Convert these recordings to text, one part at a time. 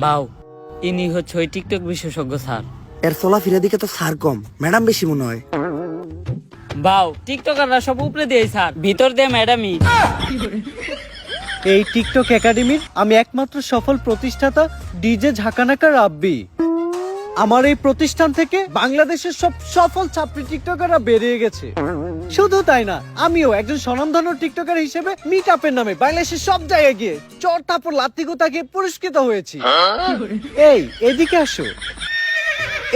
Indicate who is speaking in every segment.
Speaker 1: বাউ, ইনি হচ্ছে ওই টিকটক বিশেষজ্ঞ স্যার।
Speaker 2: এর চলাফেরা দিকে তো স্যার কম, ম্যাডাম বেশি মনে হয়।
Speaker 1: বাউ, টিকটকাররা সব উপরে দিয়ে স্যার, ভিতর দিয়ে ম্যাডামই।
Speaker 3: এই টিকটক একাডেমির আমি একমাত্র সফল প্রতিষ্ঠাতা ডিজে ঝাঁকানাকা রাব্বি। আমার এই প্রতিষ্ঠান থেকে বাংলাদেশের সব সফল ছাত্রী টিকটকাররা বেরিয়ে গেছে। শুধু তাই না, আমিও একজন স্বনামধন্য টিকটকার হিসেবে মিট আপের নামে বাংলাদেশের সব জায়গায় গিয়ে চর থাপ্পড় লাত্তি গুতাকে পুরস্কৃত হয়েছি। এই এদিকে আসো।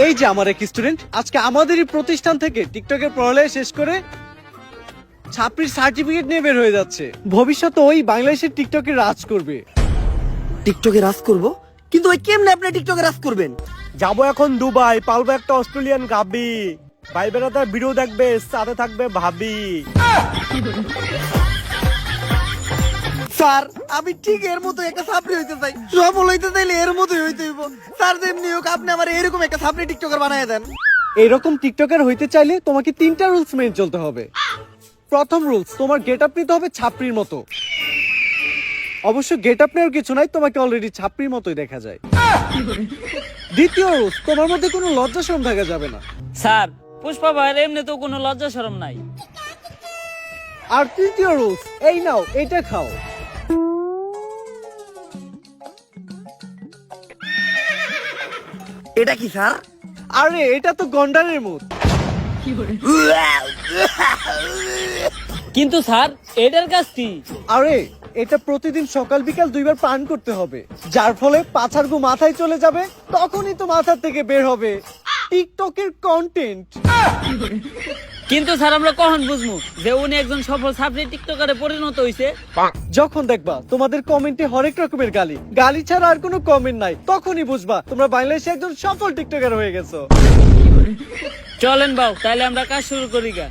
Speaker 3: এই যে আমার এক স্টুডেন্ট আজকে আমাদেরই প্রতিষ্ঠান থেকে টিকটকের পড়ালেখা শেষ করে ছাত্রীর সার্টিফিকেট নিয়ে বের হয়ে যাচ্ছে। ভবিষ্যতে ওই বাংলাদেশের টিকটকে রাজ করবে।
Speaker 2: টিকটকে রাজ করব, কিন্তু ওই কেমনে আপনি টিকটকে রাজ করবেন?
Speaker 4: যাবো এখন দুবাই, পালবো একটা অস্ট্রেলিয়ান গাবি, ভাই বেড়াতার ভিডিও দেখবে, সাথে থাকবে ভাবি।
Speaker 2: স্যার আমি ঠিক এর মতো একটা ছাত্রী হইতে চাই, সফল হইতে চাইলে এর মতোই হইতে হইব। স্যার যেমনি হোক আপনি আমার এরকম একটা ছাত্রী টিকটকার বানায় দেন।
Speaker 3: এইরকম টিকটকার হইতে চাইলে তোমাকে 3টা রুলস মেনে চলতে হবে। প্রথম রুলস, তোমার গেট আপ নিতে হবে ছাপড়ির মতো। অবশ্য গেট আপ নেওয়ার কিছু নাই, তোমাকে অলরেডি ছাপড়ির মতোই দেখা যায়। দ্বিতীয় রুলস, তোমার মধ্যে কোনো লজ্জা শরম থাকা যাবে না।
Speaker 1: স্যার, পুষ্পা ভাইয়ের এমনি তো কোনো লজ্জা শরম নাই।
Speaker 3: আর তৃতীয় রুলস, এই নাও এটা খাও।
Speaker 2: এটা কি স্যার?
Speaker 3: আরে এটা তো গন্ডারের মুখ।
Speaker 1: কিন্তু স্যার, এটার কাজ কি?
Speaker 3: আরে এটা প্রতিদিন সকাল বিকাল 2 বার পান করতে হবে, যার ফলে পাছার গু মাথায় চলে যাবে, তখনই তো মাথা থেকে বের হবে টিকটকের কন্টেন্ট।
Speaker 1: কিন্তু স্যার, আমরা কখন বুঝবো যে উনি একজন সফল ছাত্রী টিকটকারে পরিণত হইছে?
Speaker 3: যখন দেখবা তোমাদের কমেন্টে হরেক রকমের গালি, গালি ছাড়া আর কোনো কমেন্ট নাই, তখনই বুঝবা তোমরা বাংলাদেশে একজন সফল টিকটকার হয়ে গেছো।
Speaker 1: চলেন বাউ, তাহলে আমরা কাজ শুরু করি গা।